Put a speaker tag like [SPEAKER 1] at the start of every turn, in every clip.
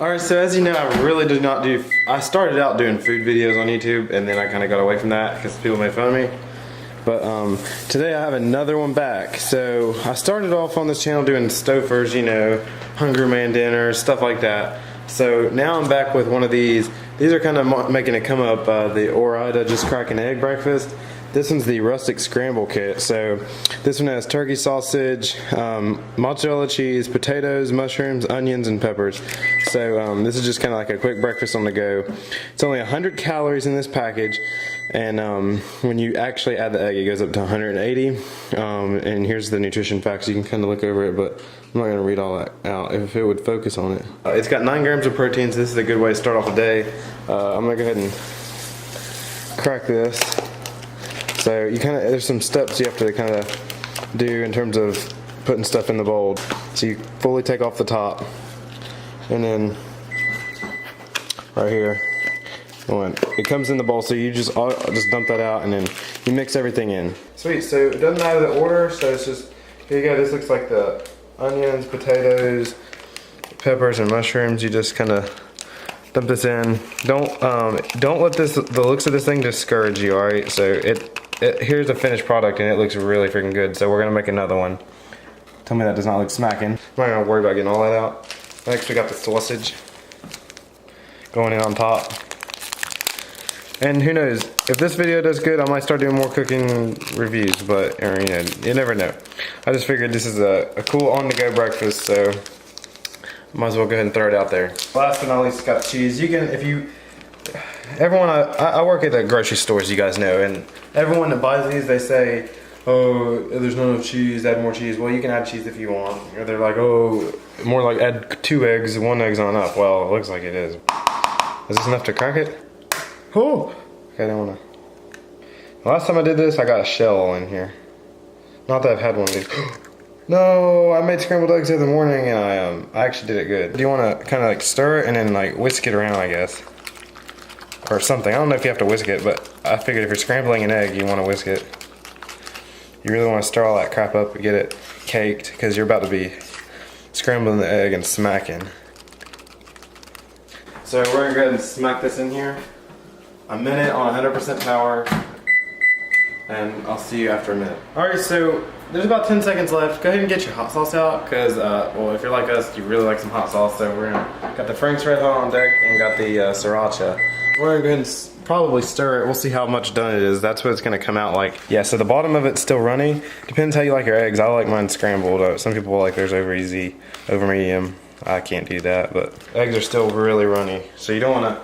[SPEAKER 1] Alright, so as you know, I really did not do, I started out doing food videos on YouTube and then I kind of got away from that because people made fun of me. But today I have another one back. So I started off on this channel doing Stouffer's, you know, Hungry Man dinners, stuff like that. So now I'm back with one of these. These are kind of making it come up, the Ore-Ida Just Crack an Egg breakfast. This one's the rustic scramble kit. So this one has turkey sausage, mozzarella cheese, potatoes, mushrooms, onions, and peppers. So this is just kind of like a quick breakfast on the go. It's only 100 calories in this package, and when you actually add the egg, it goes up to 180. And here's the nutrition facts. You can kind of look over it, but I'm not going to read all that out if it would focus on it. It's got 9 grams of protein, so this is a good way to start off a day. I'm going to go ahead and crack this. So you kind of, there's some steps you have to kind of do in terms of putting stuff in the bowl. So you fully take off the top, and then right here, it comes in the bowl. So you just dump that out, and then you mix everything in. Sweet. So it doesn't matter the order. So it's just, here you go. This looks like the onions, potatoes, peppers, and mushrooms. You just kind of dump this in. Don't let the looks of this thing discourage you. All right. So here's the finished product, and it looks really freaking good. So we're gonna make another one. Tell me that does not look smacking. I'm not gonna worry about getting all that out. Next we got the sausage going in on top. And who knows, if this video does good, I might start doing more cooking reviews, but you know, you never know. I just figured this is a cool on-the-go breakfast, so might as well go ahead and throw it out there. Last but not least, got cheese. You can, everyone, I work at the grocery stores, you guys know, and everyone that buys these, they say, oh, there's not enough cheese, add more cheese. Well, you can add cheese if you want. Or they're like, oh, more like add 2 eggs, 1 egg's not enough. Well, it looks like it is. Is this enough to crack it? Oh, okay, I don't wanna. Last time I did this, I got a shell in here. Not that I've had one of these. No, I made scrambled eggs the other morning, and I actually did it good. Do you want to kind of like stir it and then like whisk it around, I guess, or something? I don't know if you have to whisk it, but I figured if you're scrambling an egg, you want to whisk it. You really want to stir all that crap up and get it caked, because you're about to be scrambling the egg and smacking. So we're gonna go ahead and smack this in here. A minute on 100% power, and I'll see you after a minute. Alright, so there's about 10 seconds left. Go ahead and get your hot sauce out, because, well, if you're like us, you really like some hot sauce. So we're gonna, got the Frank's Red Hot on deck, and got the Sriracha. We're gonna go ahead and probably stir it. We'll see how much done it is. That's what it's gonna come out like. Yeah, so the bottom of it's still runny. Depends how you like your eggs. I like mine scrambled. Some people like theirs over easy, over medium. I can't do that, but eggs are still really runny. So you don't wanna,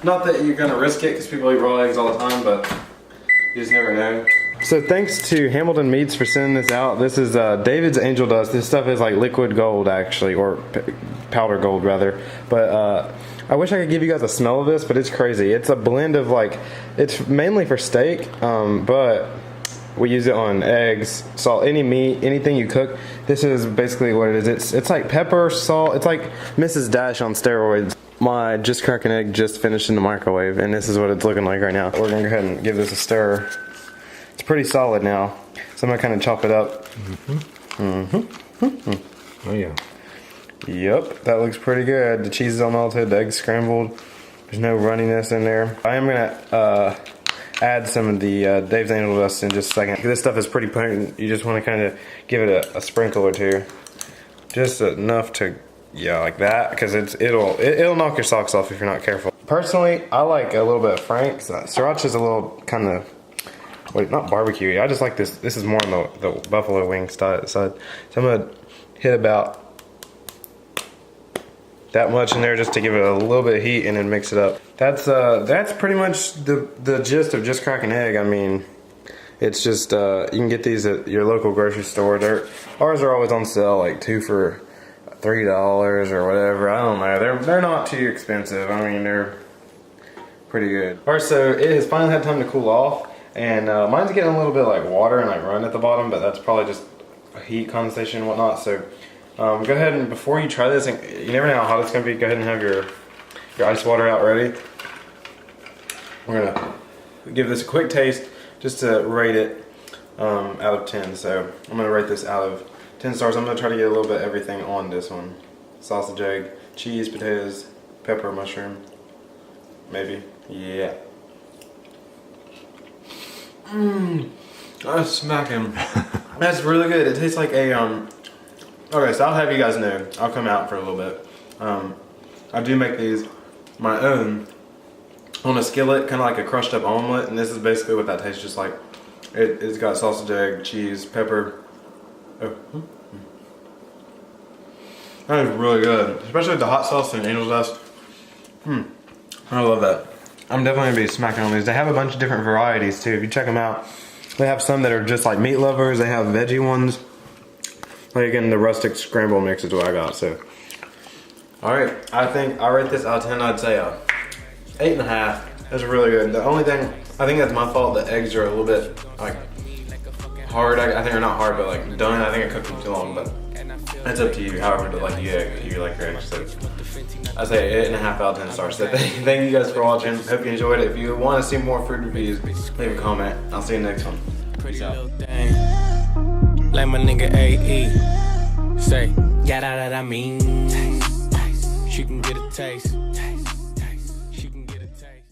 [SPEAKER 1] not that you're gonna risk it, because people eat raw eggs all the time, but you just never know. So thanks to Hamilton Meats for sending this out. This is David's Angel Dust. This stuff is like liquid gold, actually, or powder gold rather. But I wish I could give you guys a smell of this, but it's crazy. It's a blend of like, it's mainly for steak, but we use it on eggs, salt, any meat, anything you cook. This is basically what it is. It's like pepper, salt. It's like Mrs. Dash on steroids. My Just Crack an Egg just finished in the microwave, and this is what it's looking like right now. We're gonna go ahead and give this a stir. It's pretty solid now, so I'm gonna kind of chop it up.
[SPEAKER 2] Oh yeah.
[SPEAKER 1] Yep, that looks pretty good. The cheese is all melted, the eggs scrambled. There's no runniness in there. I am gonna add some of the Dave's Angel Dust in just a second. This stuff is pretty potent. You just want to kind of give it a sprinkle or two, just enough to, yeah, like that, because it'll knock your socks off if you're not careful. Personally, I like a little bit of Frank's. Sriracha's a little kind of, wait, not barbecue. I just like this. This is more on the buffalo wing side. So I'm gonna hit about that much in there just to give it a little bit of heat, and then mix it up. That's pretty much the gist of Just Crack an Egg. I mean, it's just you can get these at your local grocery store. Ours are always on sale, like 2 for $3 or whatever. I don't know. They're not too expensive. I mean, they're pretty good. Alright, so it has finally had time to cool off, and mine's getting a little bit like water and like run at the bottom, but that's probably just heat condensation and whatnot. So go ahead and, before you try this, and you never know how hot it's gonna be, go ahead and have your ice water out ready. We're gonna give this a quick taste just to rate it out of 10. So I'm gonna rate this out of 10 stars. I'm gonna try to get a little bit of everything on this one. Sausage, egg, cheese, potatoes, pepper, mushroom. Maybe. Yeah. That's smacking. That's really good. It tastes like a okay, so I'll have you guys know. I'll come out for a little bit. I do make these my own on a skillet, kind of like a crushed up omelet, and this is basically what that tastes just like. It's got sausage, egg, cheese, pepper. Oh. That is really good, especially with the hot sauce and angel's dust. I love that. I'm definitely gonna be smacking on these. They have a bunch of different varieties too. If you check them out, they have some that are just like meat lovers. They have veggie ones. Like again, the rustic scramble mix is what I got. So, all right, I think I rate this out of 10. I'd say 8.5. That's really good. The only thing I think that's my fault. The eggs are a little bit like hard. I think they're not hard, but like done. I think I cooked them too long, but it's up to you. However, you like your eggs. So I say 8.5 out of 10 stars. So thank you guys for watching. Hope you enjoyed it. If you want to see more food reviews, leave a comment. I'll see you next one. Peace out.
[SPEAKER 2] Like my nigga AE say, yeah, that I mean, she can get a taste.